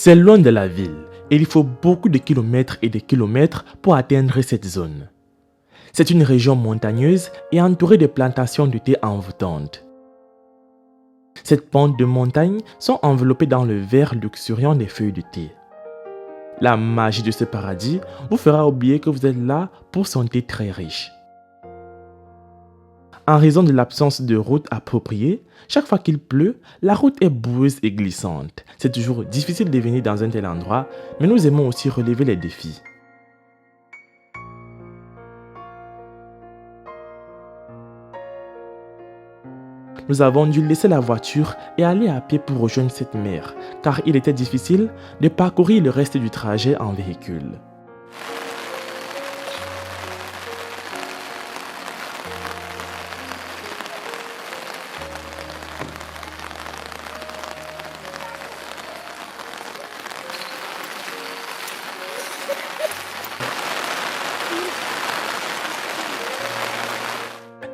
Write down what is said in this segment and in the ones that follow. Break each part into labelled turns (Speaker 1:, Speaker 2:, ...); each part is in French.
Speaker 1: C'est loin de la ville et il faut beaucoup de kilomètres et de kilomètres pour atteindre cette zone. C'est une région montagneuse et entourée de plantations de thé envoûtantes. Ces pentes de montagne sont enveloppées dans le vert luxuriant des feuilles de thé. La magie de ce paradis vous fera oublier que vous êtes là pour son thé très riche. En raison de l'absence de route appropriée, chaque fois qu'il pleut, la route est boueuse et glissante. C'est toujours difficile de venir dans un tel endroit, mais nous aimons aussi relever les défis. Nous avons dû laisser la voiture et aller à pied pour rejoindre cette mer, car il était difficile de parcourir le reste du trajet en véhicule.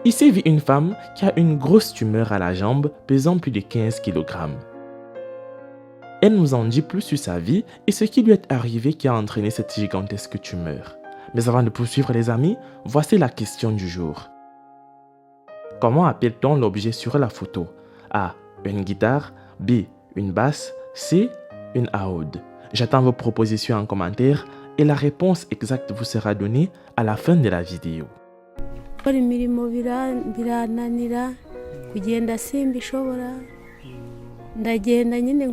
Speaker 1: Ici vit une femme qui a une grosse tumeur à la jambe pesant plus de 15 kg. Elle nous en dit plus sur sa vie et ce qui lui est arrivé qui a entraîné cette gigantesque tumeur. Mais avant de poursuivre les amis, voici la question du jour. Comment appelle-t-on l'objet sur la photo? A. Une guitare. B. Une basse. C. Une oud. J'attends vos propositions en commentaire et la réponse exacte vous sera donnée à la fin de la vidéo.
Speaker 2: Gukora imirimo birananira kugenda simbishobora ndagenda nyine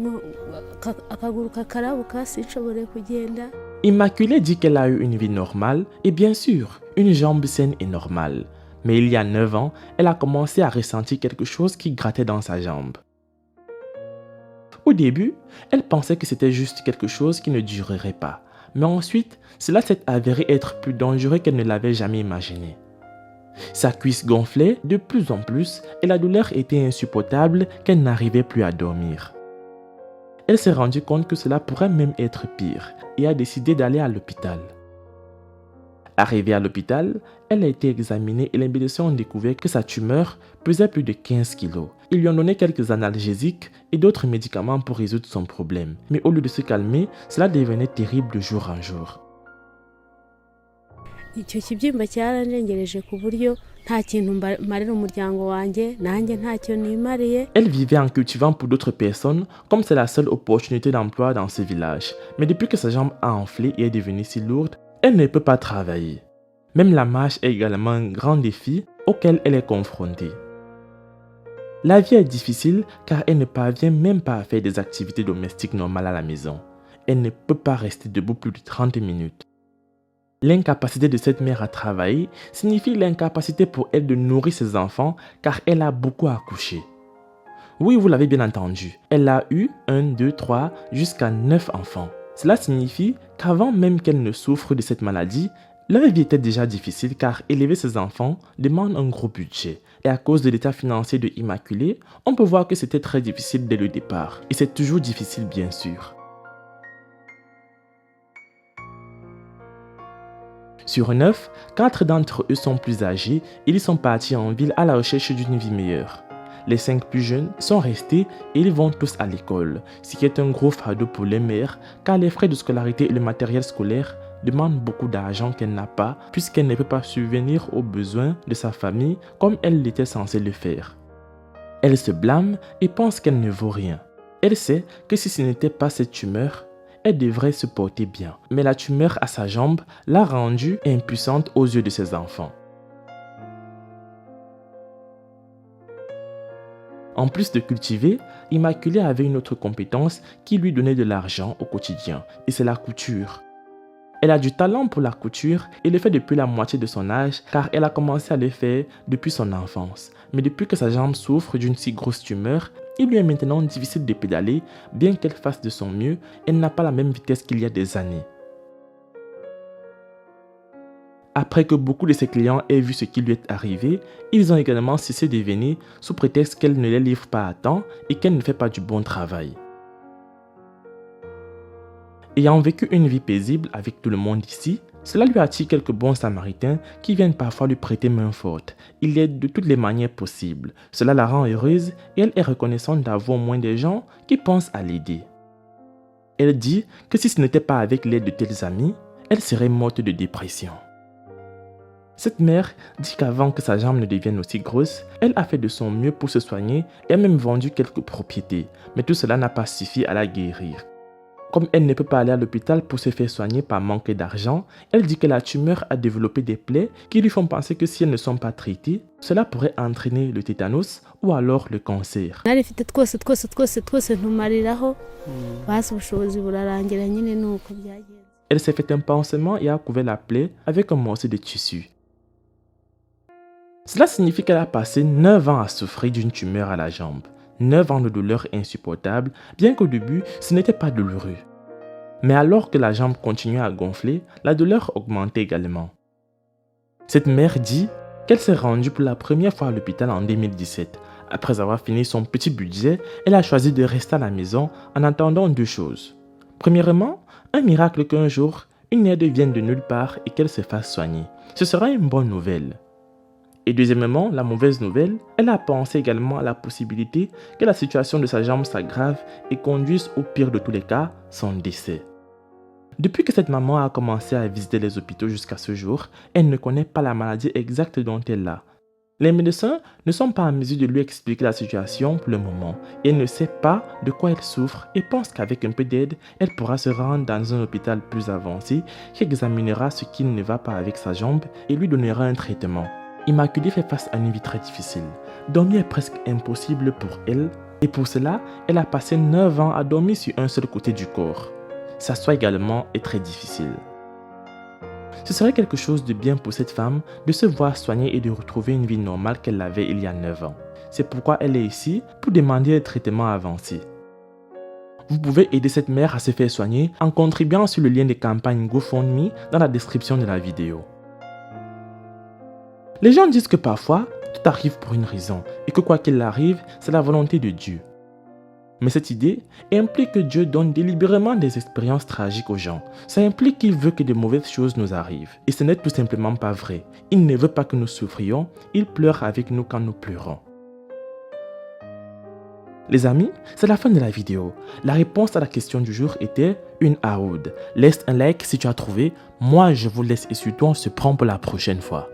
Speaker 2: akaguru kakarabuka sinshobore kugenda.
Speaker 1: Immaculée dit qu'elle a eu une vie normale et bien sûr, une jambe saine et normale. Mais il y a 9 ans, elle a commencé à ressentir quelque chose qui grattait dans sa jambe. Au début, elle pensait que c'était juste quelque chose qui ne durerait pas. Mais ensuite, cela s'est avéré être plus dangereux qu'elle ne l'avait jamais imaginé. Sa cuisse gonflait de plus en plus et la douleur était insupportable qu'elle n'arrivait plus à dormir. Elle s'est rendue compte que cela pourrait même être pire et a décidé d'aller à l'hôpital. Arrivée à l'hôpital, elle a été examinée et les médecins ont découvert que sa tumeur pesait plus de 15 kg. Ils lui ont donné quelques analgésiques et d'autres médicaments pour résoudre son problème. Mais au lieu de se calmer, cela devenait terrible de jour en jour.
Speaker 2: Icyo kibyimba cyaranjengereje ku buryo nta kintu marira umuryango wanjye nanjye ntacyo nimariye.
Speaker 1: Elle vivait en cultivant pour d'autres personnes comme c'est la seule opportunité d'emploi dans ce village. Mais depuis que sa jambe a enflé et est devenue si lourde, elle ne peut pas travailler. Même la marche est également un grand défi auquel elle est confrontée. La vie est difficile car elle ne parvient même pas à faire des activités domestiques normales à la maison. Elle ne peut pas rester debout plus de 30 minutes. L'incapacité de cette mère à travailler signifie l'incapacité pour elle de nourrir ses enfants car elle a beaucoup accouché. Oui, vous l'avez bien entendu, elle a eu 1, 2, 3 jusqu'à 9 enfants. Cela signifie qu'avant même qu'elle ne souffre de cette maladie, leur vie était déjà difficile car élever ses enfants demande un gros budget. Et à cause de l'état financier de Immaculée, on peut voir que c'était très difficile dès le départ. Et c'est toujours difficile bien sûr. Sur 9, 4 d'entre eux sont plus âgés et ils sont partis en ville à la recherche d'une vie meilleure. Les 5 plus jeunes sont restés et ils vont tous à l'école, ce qui est un gros fardeau pour les mères car les frais de scolarité et le matériel scolaire demandent beaucoup d'argent qu'elle n'a pas puisqu'elle ne peut pas subvenir aux besoins de sa famille comme elle l'était censée le faire. Elle se blâme et pense qu'elle ne vaut rien. Elle sait que si ce n'était pas cette tumeur, elle devrait se porter bien. Mais la tumeur à sa jambe l'a rendue impuissante aux yeux de ses enfants. En plus de cultiver, Immaculée avait une autre compétence qui lui donnait de l'argent au quotidien, et c'est la couture. Elle a du talent pour la couture et le fait depuis la moitié de son âge car elle a commencé à le faire depuis son enfance. Mais depuis que sa jambe souffre d'une si grosse tumeur, il lui est maintenant difficile de pédaler, bien qu'elle fasse de son mieux, elle n'a pas la même vitesse qu'il y a des années. Après que beaucoup de ses clients aient vu ce qui lui est arrivé, ils ont également cessé de venir sous prétexte qu'elle ne les livre pas à temps et qu'elle ne fait pas du bon travail. Ayant vécu une vie paisible avec tout le monde ici, cela lui attire quelques bons samaritains qui viennent parfois lui prêter main forte. Il l'aide de toutes les manières possibles. Cela la rend heureuse et elle est reconnaissante d'avoir au moins des gens qui pensent à l'aider. Elle dit que si ce n'était pas avec l'aide de tels amis, elle serait morte de dépression. Cette mère dit qu'avant que sa jambe ne devienne aussi grosse, elle a fait de son mieux pour se soigner et a même vendu quelques propriétés, mais tout cela n'a pas suffi à la guérir. Comme elle ne peut pas aller à l'hôpital pour se faire soigner par manque d'argent, elle dit que la tumeur a développé des plaies qui lui font penser que si elles ne sont pas traitées, cela pourrait entraîner le tétanos ou alors le cancer. Elle s'est fait un pansement et a couvert la plaie avec un morceau de tissu. Cela signifie qu'elle a passé 9 ans à souffrir d'une tumeur à la jambe. 9 ans de douleur insupportable, bien qu'au début, ce n'était pas douloureux. Mais alors que la jambe continuait à gonfler, la douleur augmentait également. Cette mère dit qu'elle s'est rendue pour la première fois à l'hôpital en 2017. Après avoir fini son petit budget, elle a choisi de rester à la maison en attendant 2 choses. Premièrement, un miracle qu'un jour, une aide vienne de nulle part et qu'elle se fasse soigner. Ce sera une bonne nouvelle. Et deuxièmement, la mauvaise nouvelle, elle a pensé également à la possibilité que la situation de sa jambe s'aggrave et conduise au pire de tous les cas, son décès. Depuis que cette maman a commencé à visiter les hôpitaux jusqu'à ce jour, elle ne connaît pas la maladie exacte dont elle a. Les médecins ne sont pas en mesure de lui expliquer la situation pour le moment et elle ne sait pas de quoi elle souffre et pense qu'avec un peu d'aide, elle pourra se rendre dans un hôpital plus avancé qui examinera ce qui ne va pas avec sa jambe et lui donnera un traitement. Immaculée fait face à une vie très difficile. Dormir est presque impossible pour elle et pour cela, elle a passé 9 ans à dormir sur un seul côté du corps. S'asseoir également est très difficile. Ce serait quelque chose de bien pour cette femme de se voir soigner et de retrouver une vie normale qu'elle avait il y a 9 ans. C'est pourquoi elle est ici pour demander un traitement avancé. Vous pouvez aider cette mère à se faire soigner en contribuant sur le lien de campagne GoFundMe dans la description de la vidéo. Les gens disent que parfois, tout arrive pour une raison et que quoi qu'il arrive, c'est la volonté de Dieu. Mais cette idée implique que Dieu donne délibérément des expériences tragiques aux gens. Ça implique qu'il veut que de mauvaises choses nous arrivent. Et ce n'est tout simplement pas vrai. Il ne veut pas que nous souffrions, il pleure avec nous quand nous pleurons. Les amis, c'est la fin de la vidéo. La réponse à la question du jour était une Aoud. Laisse un like si tu as trouvé. Moi, je vous laisse et surtout on se prend pour la prochaine fois.